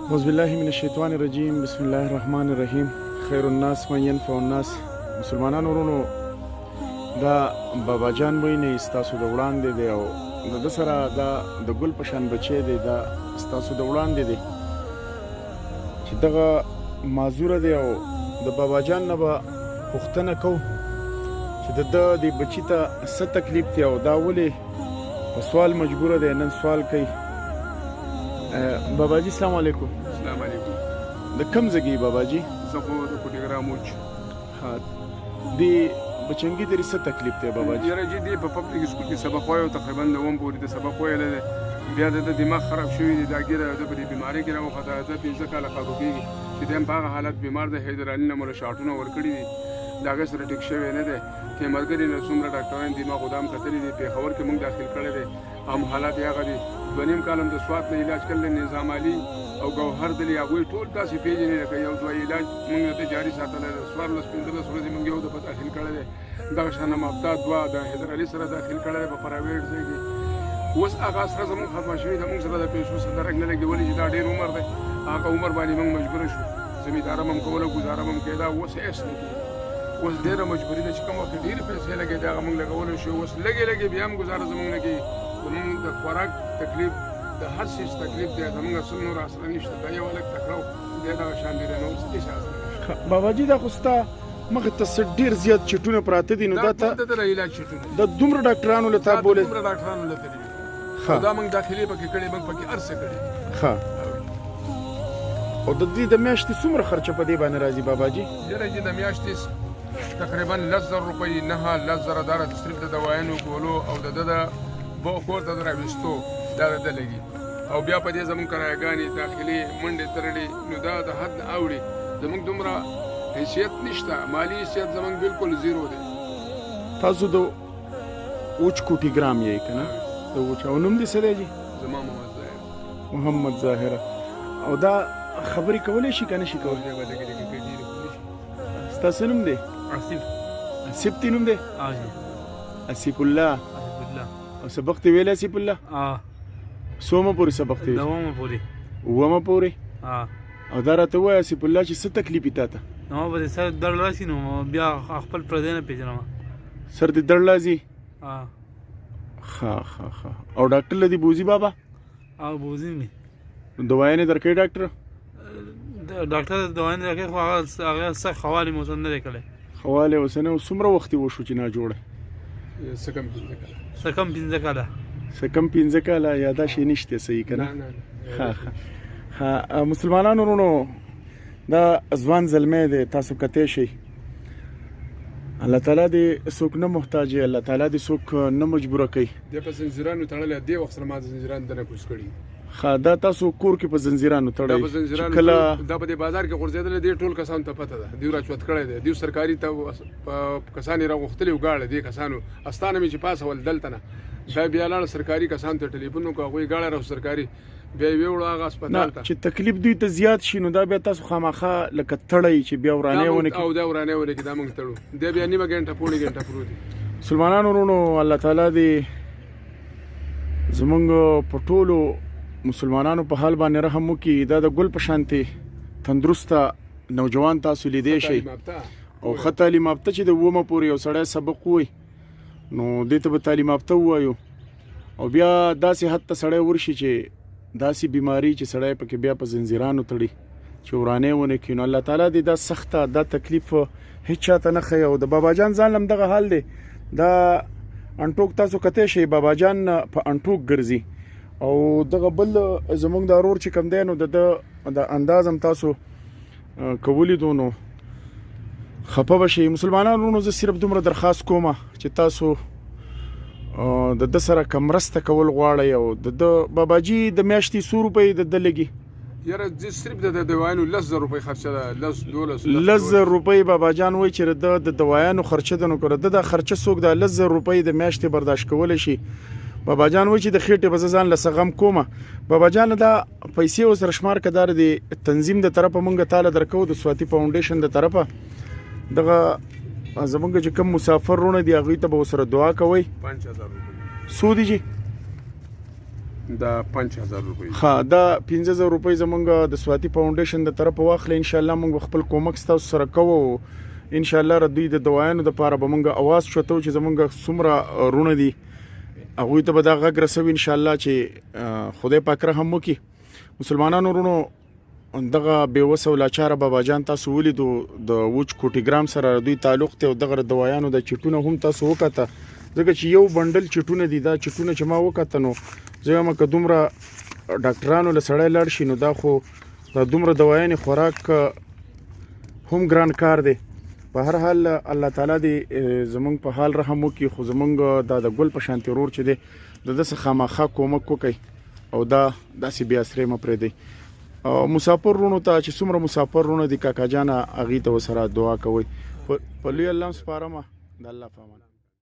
اعوذ بالله من الشیطان الرجیم بسم الله الرحمن الرحیم خیر الناس من ينفع الناس. مسلمانانو ورونو دا بابا جان ویني ستاسو د وړاندې دی او د سره دا د ګل په شان بچی دی دا ستاسو د وړاندې دی چې دغه معذوره دی او د بابا جان نه به پوښتنه کوو چې د بچی ته څه تکلیف دی او دا ولې په سوال مجبوره دی نن سوال کوي. بابا جی السلام علیکم. السلام علیکم. د کوم ځای بابا جی؟ زه خو د کوټګراموچ. ها دی بچنګي درې څه تکلیف دی بابا جی؟ یاره جی دی په پبلک سکول کې سبق وایو تقریبا د وم پورې د سبق ویلی دی بیا د دماغ خراب شوی دی دا ګیره د په دې بیمارۍ کې راوخته د 15 کاله قابو کېږي چې دی هم په هغه حالت بیمار دی حیدرالي نه موږ شاټونه ورکړي دي د هغې سره ټیک شوی نه دی چې ملګري نه څومره ډاکټران دماغ غدام کتلي دي پېښور کې موږ داخل کړی دی هم حالات یې هغه دي 2.5 کال هم د سوات نه علاج کړلی نظام علي او ګوهر دلي هغوی ټول تاسې پېژنې لکه یو دوه علاج موږ ته جاري ساتلی دی 14-15 ورځې موږ یو دفعه داخل کړی دی دغه شانه مبدا دوه د حیدرالي سره داخل کړی دی په پرایویټ ځای کې اوس هغه سره زموږ ختمه شوې ده موږ سره د پیسو څه درک نه لګي ولې چې دا ډېر عمر دی هغه عمر باندې موږ مجبوره شو زمینداره هم کوله ګزاره هم کېده اوس هېڅ نه کېږي اوس ډېره مجبوري ده چې کوم وخت ډېرې پیسې لګېدې هغه موږ لګولی شو اوس لګې بیا هم ګزاره زموږ نه کېږي زموږ د خوراک تکلیف د هر څیز تکلیف دی زموږ څه نور اسره نشته دا یو هلک تکړه دی دغه شان دی نو اوس هېڅ اسره نشته. بابا جی دا خو ستا مخې ته څه ډېر زیات چټونه پراته دي نو دا ته د علاج چټونه د دومره ډاکټرانو له تا بولې دومره ډاکټرانو له تللي دا موږ داخلي پکې کړې موږ پکې هر څه کړي. ښه او د دې د میاشتې څومره خرچه په دې باندې راځي بابا جی؟ یاره جی د میاشتې تقریبا 10,000 روپۍ نه 10,000 داره صرف د دوایانو ګولو او د کور ته د راویستو دا د لګي او بیا په دې زموږ کرایهګانې داخلي منډې ترړې نو دا د حد نه اوړي زموږ دومره حیثیت نشته مالي حیثیت زموږ بالکل زیرو دی. تاسو د اوچ کوټګرام یې که نه د اوچ او نوم دې څه دی جي؟ زما محمد ظاهره او دا خبرې کولی شي که نه شي کولی؟ ستاسو نوم دی؟ آصف تی نوم دی؟ آصف الله. او سبق تی ویلی آصف الله؟ څومه پورې سبق تی ویلی؟ اومه پورې؟ او دا راته ووایه آصف الله چې څه تکلیف یې تا ته؟ نو به دې سر درد راشي نو بیا خپل پردی نه پېژنم. سر دې درد راځي؟ ښه او ډاکټر له دې بوزي بابا؟ بوزي مې. دوايانې درکوي ډاکټر؟ ډاکټر دوايانې درکوي خو هغه سخت خوالې مو اوس نه دی کړی. خوالې اوس نه څومره وخت یې وشو چې ناجوړه؟ څه کم 15 کاله. څه کم 15 کاله یا دا شی نشته صحیح که نه؟ ښه مسلمانانو ورونو دا ځوان زلمی دی تاسو کتی شئ الله تعالی دې څوک نه محتاج الله تعالی دې څوک نه مجبوره کوي. دی په زنځیرانو تړلی دې وخت سره ما د زنځیرانو دنه کوز کړي. ښه دا تاسو کور کې په زنځیرانو تړئ دا په دې بازار کې غورځېدلی دې ټول کسانو ته پته ده دوی راچوت کړی دی دوی سرکاري ته کسان یې راغوښتلي وګاړه دې کسانو استانه مې چې پاسول دلته نه دا بیا لاړه سرکاري کسانو ته ټلیفون وکړه هغوی گاړه راو سرکاري بیا یې ویوړو هغه هسپتال ته چې تکلیف دوی ته زیات شي نو دا بیا تاسو خامخا لکه تړئ چې بیا ورانې ونه کړي او دا ورانې ونه کړي دا موږ تړو دی بیا نیمه ګنټه پوړې ګنټه پروت دي. مسلمانانو ورونو الله تعالی دې زمونږ په ټولو مسلمانانو په حال باندې رحم وکړي دا د ګل په شانتې تندرسته نوجوان تاسو لیدی شئ او ښه تعلیم یافته چې د اومه پورې یو سړی سبق ووایي نو دې ته به تعلیم یافته ووایو او بیا داسې حد ته سړی ورشي چې داسې بیماری چې سړی پکې بیا په زنځیرانو تړي چې ورانې ونه کړي نو الله تعالی دې دا سخته دا تکلیف هیڅ چاته نه ښیي او د بابا جان ځان هم دغه حال دی دا انټوک تاسو کتی شئ بابا جان په انټوک ګرځي او دغه بل زمونږ د ورور چې کوم دی نو د انداز هم تاسو کولی دو نو خفه به شئ. مسلمانانو زه صرف دومره درخواست کوم چې تاسو د سره که مرسته کول غواړئ او د بابا جي د میاشتې 100 روپۍ د لګي. یاره صرف د دوایانو 10,000 روپۍ خرچه ده 10,000 روپۍ بابا جان وایي چې د دوایانو خرچه ده نو که د خرچه څوک د 10,000 روپۍ د میاشتې برداشت کولی شي بابا جان وایي چې د خېټې به زه ځان له څه غم کومه بابا جان دا پیسې ورسره شمار که دار د تنظیم د طرفه مونږ تاله درکو د سواتي فاونډیشن د طرفه دغه زمونږ چې کوم مسافر رونه دي هغوی ته به ورسره دعا کوئ. 5,000 روپۍ څو دي جي؟ دا 5000 روپۍ ها دا 15000 روپۍ زمونږ د سواتی فاونډیشن د طرف واخلې ان شاء الله موږ خپل کومک ستاسو سره کوو ان شاء الله ردوی د دوايانو د پاره به موږ اواز چوتو چې زمونږ څومره رونه دي هغه ته به دا غږ رسوي ان شاء الله چې خدای پاک رحم وکړي مسلمانانو رونو دغه بیوسه ولاچاره بابا جان تاسو ولیدو د وچ کوټیګرام سره دوی تعلق ته دغه دوايانو د چټونه هم تاسو وکړه ځکه چې یو بندل چټونه دي دا چټونه چې ما وکړه نو زه ما کدومره ډاکټرانو له سړی لاړ شي نو دا خو د دومره دوايانې خوراک هم ګران کار دی په هر حال الله تعالی دې زمونږ په حال رحم وکړي خو زمونږ د ګل په شانتي رور چې دی د داسې خامخا کومک وکړي او دا داسې بیا سرې مه پرېږدئ مسافر رونو ته چې څومره مسافر رونه دي کاکا جانه هغې ته ورسره دعا کوئ په لوی الله هم سپارمه د الله په امان